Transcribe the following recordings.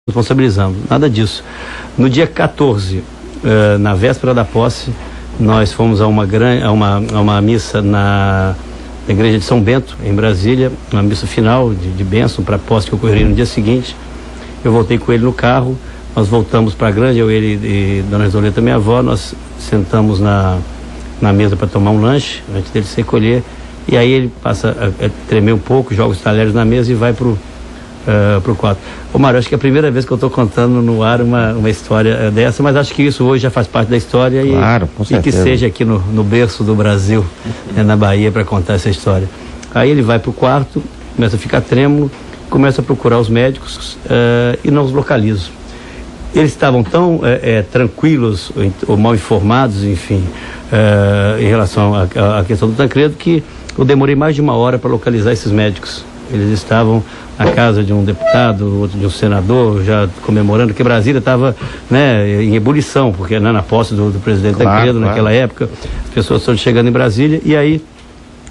responsabilizando, nada disso. No dia 14, na véspera da posse, nós fomos a uma missa na igreja de São Bento, em Brasília, uma missa final de bênção para a posse que ocorreria no dia seguinte. Eu voltei com ele no carro, nós voltamos para a Grande, eu, ele e Dona Resoleta, minha avó, nós sentamos na mesa para tomar um lanche, antes dele se recolher, e aí ele passa a tremer um pouco, joga os talheres na mesa e vai pro quarto. Ô Mário, acho que é a primeira vez que eu estou contando no ar uma história dessa, mas acho que isso hoje já faz parte da história. Claro, com certeza. E que seja aqui no berço do Brasil, na Bahia, para contar essa história. Aí ele vai pro quarto, começa a ficar trêmulo, começa a procurar os médicos e não os localizo. Eles estavam tão tranquilos ou mal informados, enfim, em relação à questão do Tancredo, que eu demorei mais de uma hora para localizar esses médicos. Eles estavam na casa de um deputado, outro de um senador, já comemorando, que Brasília estava, em ebulição, porque na posse do presidente Tancredo, naquela época, as pessoas estão chegando em Brasília, e aí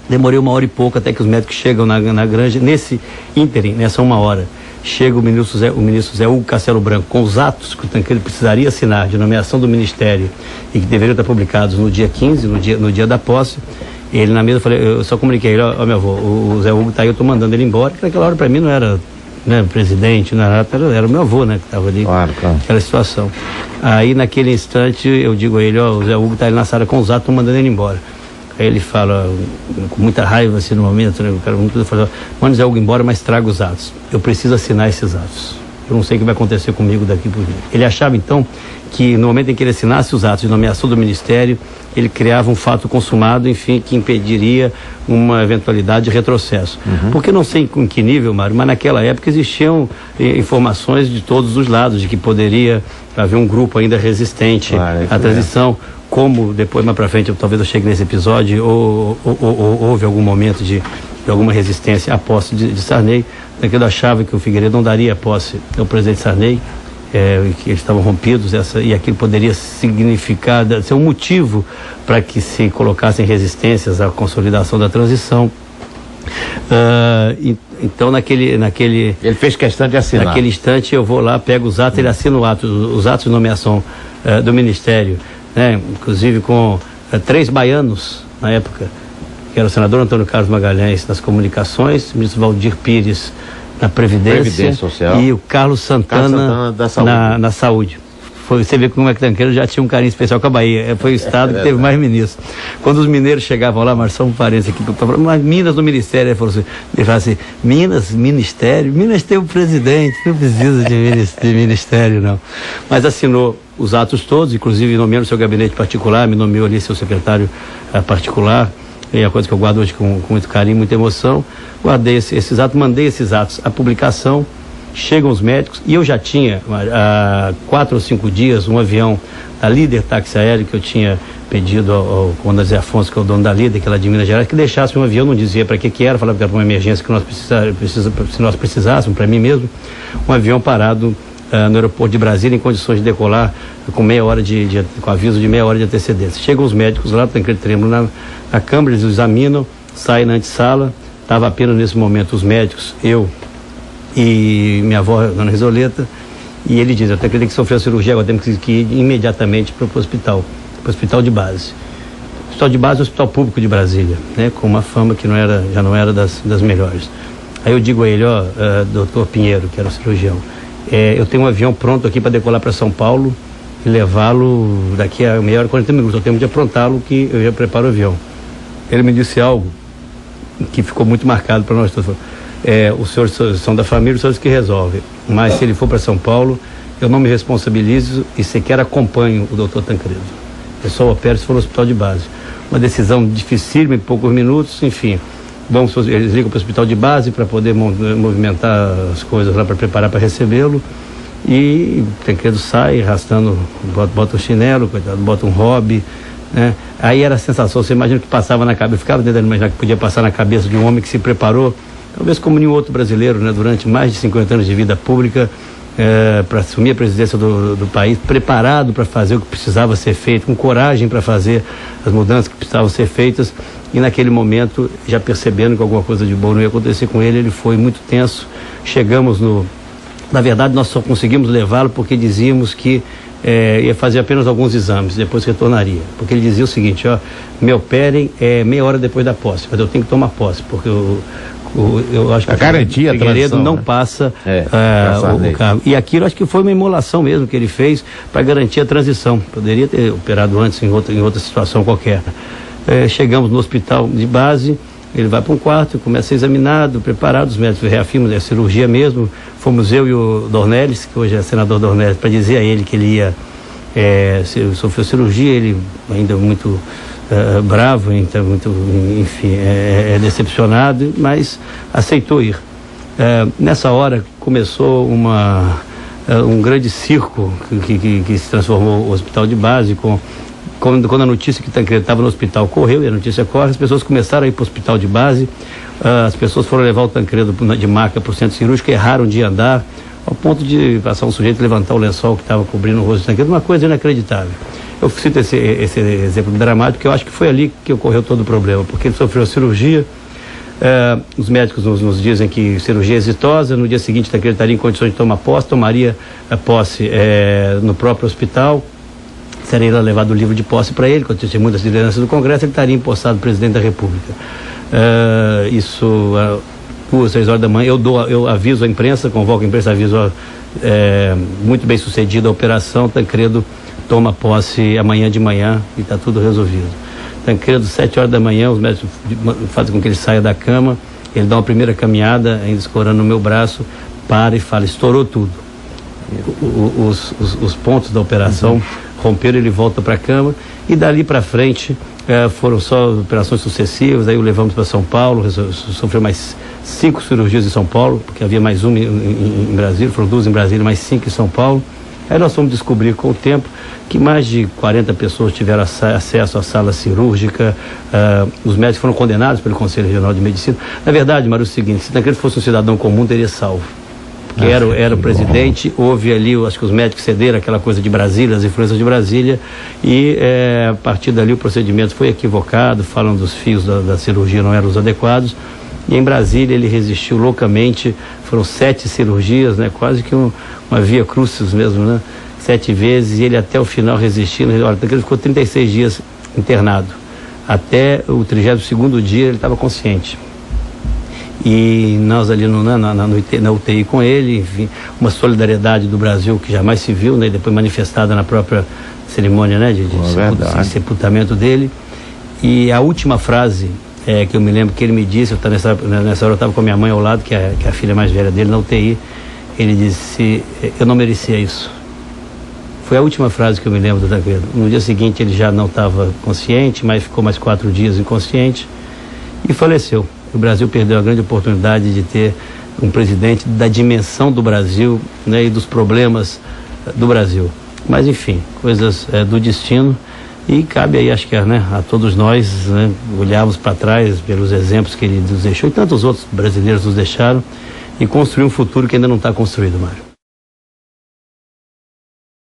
demorei uma hora e pouco até que os médicos chegam na Granja. Nesse ínterim, nessa uma hora, chega o ministro Zé Hugo Castelo Branco com os atos que o Tancredo precisaria assinar de nomeação do Ministério e que deveriam estar publicados no dia 15, no dia da posse. Ele na mesa, eu só comuniquei, ó meu avô, o Zé Hugo tá aí, eu tô mandando ele embora, que naquela hora para mim não era presidente, não era o meu avô, que estava ali, aquela situação. Aí naquele instante eu digo a ele, o Zé Hugo tá ali na sala com os atos, tô mandando ele embora. Aí ele fala, com muita raiva assim no momento, o cara fala, manda o Zé Hugo embora, mas traga os atos. Eu preciso assinar esses atos. Eu não sei o que vai acontecer comigo daqui por diante. Ele achava então que no momento em que ele assinasse os atos de nomeação do Ministério, ele criava um fato consumado, enfim, que impediria uma eventualidade de retrocesso. Porque não sei em que nível, Mário, mas naquela época existiam informações de todos os lados, de que poderia haver um grupo ainda resistente à transição, como depois, mais para frente, talvez eu chegue nesse episódio, ou houve algum momento de alguma resistência à posse de Sarney. Tancredo achava que o Figueiredo não daria a posse ao presidente Sarney, que eles estavam rompidos, e aquilo poderia significar, ser um motivo para que se colocassem resistências à consolidação da transição. Então naquele ele fez questão de assinar. Naquele instante eu vou lá, pego os atos, ele assina os atos de nomeação do Ministério, inclusive com 3 baianos na época, que era o senador Antônio Carlos Magalhães nas comunicações, o ministro Valdir Pires na Previdência Social, e o Carlos Santana da saúde. Na saúde. Você vê como é que Tancredo já tinha um carinho especial com a Bahia. Foi o estado que teve mais ministros. Quando os mineiros chegavam lá, mas só um parênteses aqui, mas Minas no Ministério, ele falou assim, Minas, Ministério, Minas tem o presidente, não precisa de ministério, não. Mas assinou os atos todos, inclusive nomeou no seu gabinete particular, me nomeou ali seu secretário particular. É a coisa que eu guardo hoje com muito carinho, muita emoção. Guardei esses atos, mandei esses atos à publicação, chegam os médicos, e eu já tinha, há 4 ou 5 dias, um avião da Líder Táxi Aéreo, que eu tinha pedido ao comandante Zé Afonso, que é o dono da Líder, que é lá de Minas Gerais, que deixasse um avião, não dizia para que era, falava que era uma emergência que se nós precisássemos, para mim mesmo, um avião parado no aeroporto de Brasília, em condições de decolar com com aviso de meia hora de antecedência. Chegam os médicos lá, Tancredo trêmulo na câmara, eles o examinam, saem na antessala, estava apenas nesse momento os médicos, eu e minha avó, Dona Resoleta, e ele diz, eu tenho que sofrer a cirurgia, agora temos que ir imediatamente para o hospital de base. O hospital de base é o hospital público de Brasília, com uma fama que já não era das melhores. Aí eu digo a ele, doutor Pinheiro, que era o cirurgião, eu tenho um avião pronto aqui para decolar para São Paulo e levá-lo daqui a meia hora, 40 minutos. Eu tenho de aprontá-lo, que eu já preparo o avião. Ele me disse algo que ficou muito marcado para nós todos. Os senhores são da família, os senhores que resolvem. Mas se ele for para São Paulo, eu não me responsabilizo e sequer acompanho o doutor Tancredo. Eu só opero se for no hospital de base. Uma decisão dificílima em poucos minutos, enfim. Eles ligam para o hospital de base para poder movimentar as coisas lá para preparar para recebê-lo. E Tancredo sai arrastando, bota um chinelo, coitado, bota um hobby, Aí era a sensação, você imagina que passava na cabeça, eu ficava tentando imaginar que podia passar na cabeça de um homem que se preparou, talvez como nenhum outro brasileiro, durante mais de 50 anos de vida pública, para assumir a presidência do país, preparado para fazer o que precisava ser feito, com coragem para fazer as mudanças que precisavam ser feitas, e naquele momento, já percebendo que alguma coisa de bom não ia acontecer com ele, ele foi muito tenso. Chegamos Na verdade, nós só conseguimos levá-lo porque dizíamos que ia fazer apenas alguns exames, depois retornaria. Porque ele dizia o seguinte, ó, me operem meia hora depois da posse, mas eu tenho que tomar posse, porque eu acho que a garantia, o Figueiredo não, né? passa o cargo. E aquilo acho que foi uma imolação mesmo que ele fez para garantir a transição. Poderia ter operado antes em outra situação qualquer. Chegamos no hospital de base, ele vai para um quarto, começa a ser examinado, preparado, os médicos reafirmam, é cirurgia mesmo. Fomos eu e o Dornelles, que hoje é senador Dornelles, para dizer a ele que ele ia sofreu cirurgia, ele ainda muito bravo, então, muito, enfim, decepcionado, mas aceitou ir. Nessa hora começou um grande circo que se transformou o hospital de base, quando a notícia que Tancredo estava no hospital correu, e a notícia corre, as pessoas começaram a ir para o hospital de base, as pessoas foram levar o Tancredo de maca para o centro cirúrgico, erraram de andar, ao ponto de passar um sujeito levantar o lençol que estava cobrindo o rosto do Tancredo, uma coisa inacreditável. Eu cito esse exemplo dramático, porque eu acho que foi ali que ocorreu todo o problema, porque ele sofreu a cirurgia, os médicos nos dizem que cirurgia exitosa, no dia seguinte Tancredo estaria em condições de tomar posse, tomaria a posse no próprio hospital, seria levado o livro de posse para ele, quando tinha muitas lideranças do Congresso, ele estaria empossado presidente da República. Isso, 2, 3 horas da manhã, eu aviso a imprensa, convoco a imprensa, aviso muito bem sucedida a operação, Tancredo toma posse amanhã de manhã e está tudo resolvido. Tancredo, 7 horas da manhã, os médicos fazem com que ele saia da cama, ele dá uma primeira caminhada, ainda escorando no meu braço, para e fala, estourou tudo. Os pontos da operação romperam, ele volta para a cama e dali para frente foram só operações sucessivas, aí o levamos para São Paulo, sofreu mais 5 cirurgias em São Paulo, porque havia mais uma em Brasília, foram 2 em Brasília, mais 5 em São Paulo. Aí nós fomos descobrir com o tempo que mais de 40 pessoas tiveram acesso à sala cirúrgica, os médicos foram condenados pelo Conselho Regional de Medicina. Na verdade, Mário, é o seguinte, se Tancredo fosse um cidadão comum, teria salvo. Porque era o presidente, houve ali, acho que os médicos cederam aquela coisa de Brasília, as influências de Brasília, e a partir dali o procedimento foi equivocado, falam dos fios da cirurgia não eram os adequados, e em Brasília ele resistiu loucamente, foram 7 cirurgias, né, quase que uma via crucis mesmo, né, 7 vezes, e ele até o final resistindo. Olha, ele ficou 36 dias internado, até o 32º dia ele estava consciente. E nós ali na UTI com ele, enfim, uma solidariedade do Brasil que jamais se viu, né, e depois manifestada na própria cerimônia, né, de sepultamento dele. E a última frase que eu me lembro que ele me disse, nessa hora eu estava com a minha mãe ao lado, que é a filha mais velha dele, na UTI, ele disse, eu não merecia isso. Foi a última frase que eu me lembro do Tancredo. No dia seguinte ele já não estava consciente, mas ficou mais 4 dias inconsciente e faleceu. O Brasil perdeu a grande oportunidade de ter um presidente da dimensão do Brasil, né, e dos problemas do Brasil. Mas enfim, coisas do destino, e cabe aí, acho que a todos nós, né, olharmos para trás pelos exemplos que ele nos deixou e tantos outros brasileiros nos deixaram e construir um futuro que ainda não está construído, Mário.